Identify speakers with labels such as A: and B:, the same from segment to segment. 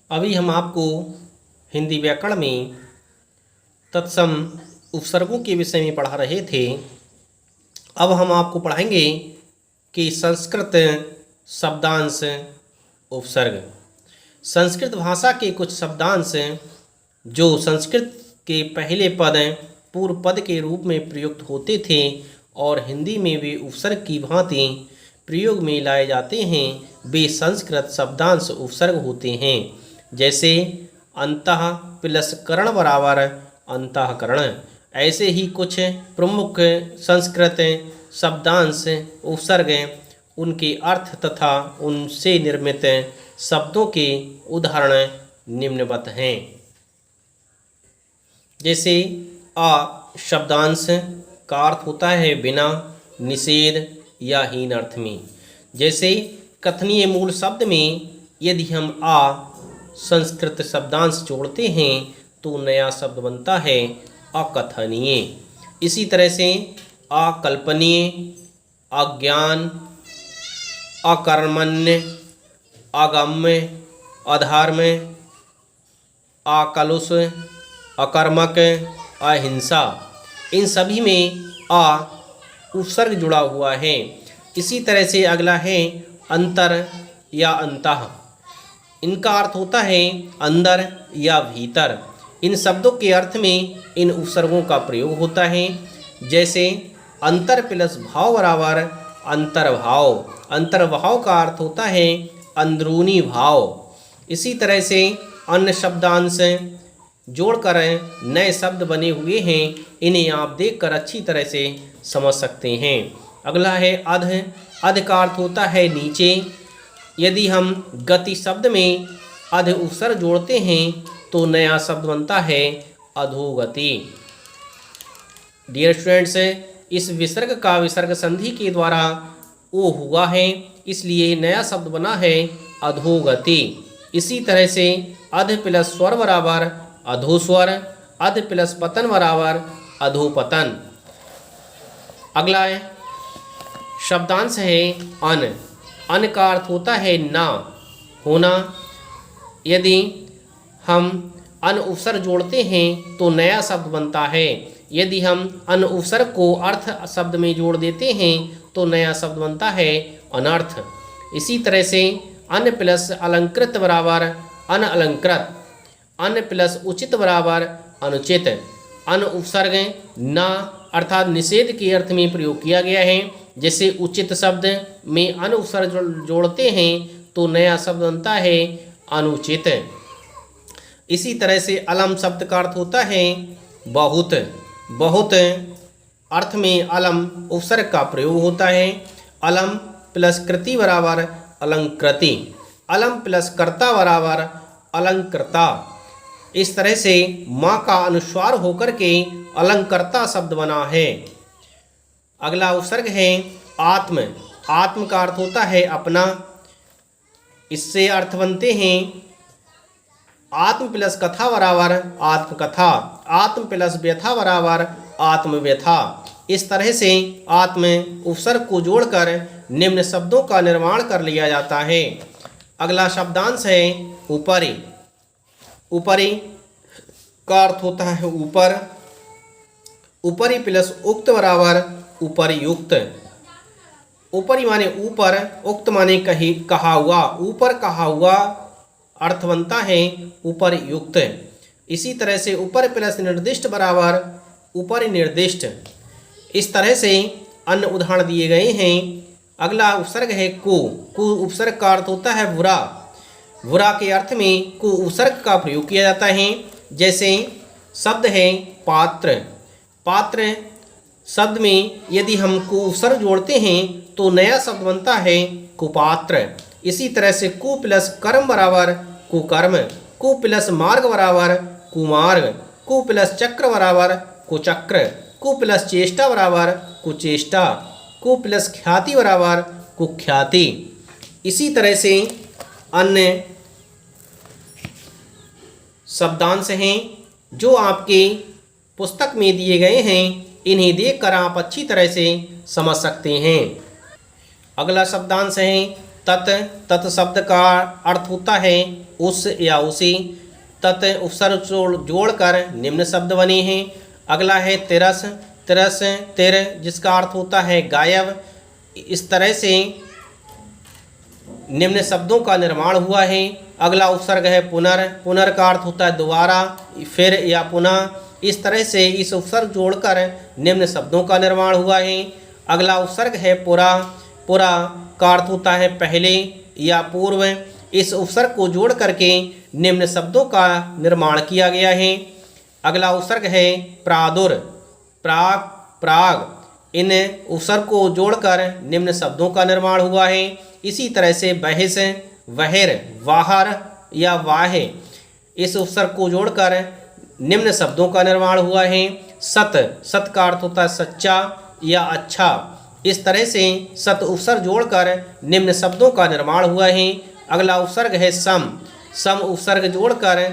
A: अभी हम आपको हिंदी व्याकरण में तत्सम उपसर्गों के विषय में पढ़ा रहे थे। अब हम आपको पढ़ाएंगे कि संस्कृत शब्दांश उपसर्ग। संस्कृत भाषा के कुछ शब्दांश जो संस्कृत के पहले पद पूर्व पद के रूप में प्रयुक्त होते थे और हिंदी में वे उपसर्ग की भांति प्रयोग में लाए जाते हैं, वे संस्कृत शब्दांश उपसर्ग होते हैं। जैसे अंतः प्लस करण बराबर अंतःकरण। ऐसे ही कुछ प्रमुख संस्कृत शब्दांश उपसर्ग उनके अर्थ तथा उनसे निर्मित शब्दों के उदाहरण निम्नवत हैं। जैसे आ शब्दांश का अर्थ होता है बिना, निषेध या हीन अर्थ में। जैसे कथनीय मूल शब्द में यदि हम आ संस्कृत शब्दांश जोड़ते हैं तो नया शब्द बनता है अकथनीय। इसी तरह से अकल्पनीय, अज्ञान, अकर्मण्य, अगम्य, अधर्म, अकलुष, अकर्मक, अहिंसा, इन सभी में आ उपसर्ग जुड़ा हुआ है। इसी तरह से अगला है अंतर या अंतः। इनका अर्थ होता है अंदर या भीतर। इन शब्दों के अर्थ में इन उपसर्गों का प्रयोग होता है। जैसे अंतर प्लस भाव बराबर अंतर्भाव। अंतर्भाव का अर्थ होता है अंदरूनी भाव। इसी तरह से अन्य शब्दांश जोड़कर नए शब्द बने हुए हैं, इन्हें आप देखकर अच्छी तरह से समझ सकते हैं। अगला है अध। अध का अर्थ होता है नीचे। यदि हम गति शब्द में अध उपसर्ग जोड़ते हैं तो नया शब्द बनता है अधोगति। डियर स्टूडेंट्स, इस विसर्ग का विसर्ग संधि के द्वारा ओ हुआ है, इसलिए नया शब्द बना है अधोगति। इसी तरह से अध प्लस स्वर बराबर अधोस्वर, अध प्लस पतन बराबर अधोपतन। अगला शब्दांश है अन। अन का अर्थ होता है ना, होना। यदि हम अन उपसर्ग जोड़ते हैं तो नया शब्द बनता है। यदि हम अन उपसर्ग को अर्थ शब्द में जोड़ देते हैं तो नया शब्द बनता है अनर्थ। इसी तरह से अन प्लस अलंकृत बराबर अनअलंकृत, अन प्लस उचित बराबर अनुचित। अन उपसर्ग ना अर्थात निषेध के अर्थ में प्रयोग किया गया है। जैसे उचित शब्द में अन उपसर्ग जोड़ते हैं तो नया शब्द बनता है अनुचित। इसी तरह से अलम शब्द का अर्थ होता है बहुत। बहुत अर्थ में अलम उपसर्ग का प्रयोग होता है। अलम प्लस कृति बराबर अलंकृति, अलम प्लस कर्ता बराबर अलंकृता। इस तरह से माँ का अनुस्वार होकर के अलंकर्ता शब्द बना है। अगला उपसर्ग है आत्म। आत्म का अर्थ होता है अपना। इससे अर्थ बनते हैं आत्म प्लस कथा बराबर आत्मकथा, आत्म प्लस व्यथा बराबर आत्मव्यथा। इस तरह से आत्म उपसर्ग को जोड़कर निम्न शब्दों का निर्माण कर लिया जाता है। अगला शब्दांश है ऊपरी। ऊपरी का अर्थ होता है ऊपर। ऊपरी प्लस उक्त बराबर उपरयुक्त। ऊपरी माने ऊपर, उक्त माने कहा हुआ। ऊपर कहा हुआ अर्थ बनता है उपरयुक्त। इसी तरह से ऊपर प्लस निर्दिष्ट बराबर ऊपर निर्दिष्ट। इस तरह से अन्य उदाहरण दिए गए हैं। अगला उपसर्ग है कु। कु उपसर्ग का अर्थ होता है बुरा। बुरा के अर्थ में कु उपसर्ग का प्रयोग किया जाता है। जैसे शब्द है पात्र। पात्र शब्द में यदि हम कु उपसर्ग जोड़ते हैं तो नया शब्द बनता है कुपात्र। इसी तरह से कु प्लस कर्म बराबर कुकर्म, कु प्लस मार्ग बराबर कुमार्ग, कु प्लस चक्र बराबर कुचक्र, कु प्लस चेष्टा बराबर कुचेष्टा, कु प्लस ख्याति बराबर कुख्याति। इसी तरह से अन्य शब्दांश हैं जो आपके पुस्तक में दिए गए हैं। इन्हें देखकर आप अच्छी तरह से समझ सकते हैं। अगला शब्दांश है तत्, तत् शब्द का अर्थ होता है उस या उसी। तत् उपसर्ग जोड़कर निम्न शब्द बने हैं। अगला है तिरस, तिरस तिर जिसका अर्थ होता है गायब। इस तरह से निम्न शब्दों का निर्माण हुआ है। अगला उपसर्ग है पुनर, पुनर का अर्थ होता है दोबारा, फिर या पुनः। इस तरह से इस उपसर्ग जोड़कर निम्न शब्दों का निर्माण हुआ है। अगला उपसर्ग है पुरा, पुरा का अर्थ होता है पहले या पूर्व। इस उपसर्ग को जोड़ करके निम्न शब्दों का निर्माण किया गया है। अगला उपसर्ग है प्रादुर, प्राग, प्राग। इन उपसर्ग को जोड़कर निम्न शब्दों का निर्माण हुआ है। इसी तरह से बहिस, वहिर, वाहर या वाहे। इस उपसर्ग को जोड़कर निम्न शब्दों का निर्माण हुआ है। सत, सत का अर्थ होता है सच्चा या अच्छा। इस तरह से सत उपसर्ग जोड़कर निम्न शब्दों का निर्माण हुआ है। अगला उपसर्ग है सम, सम उपसर्ग जोड़कर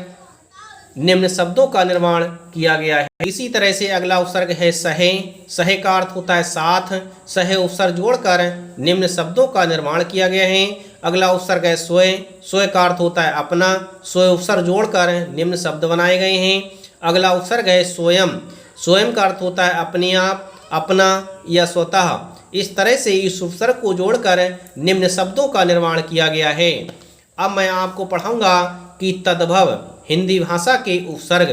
A: निम्न शब्दों का निर्माण किया गया है। इसी तरह से अगला उपसर्ग है सहे, सहे का अर्थ होता है साथ। सहे उपसर्ग जोड़कर निम्न शब्दों का निर्माण किया गया है। अगला उपसर्ग है स्वय, स्वय का अर्थ होता है अपना। स्वय उपसर्ग जोड़कर निम्न शब्द बनाए गए हैं। अगला उपसर्ग है स्वयं, स्वयं का अर्थ होता है अपने आप, अपना या स्वतः। इस तरह से इस उपसर्ग को जोड़कर निम्न शब्दों का निर्माण किया गया है। अब मैं आपको पढ़ाऊंगा कि तद्भव हिंदी भाषा के उपसर्ग।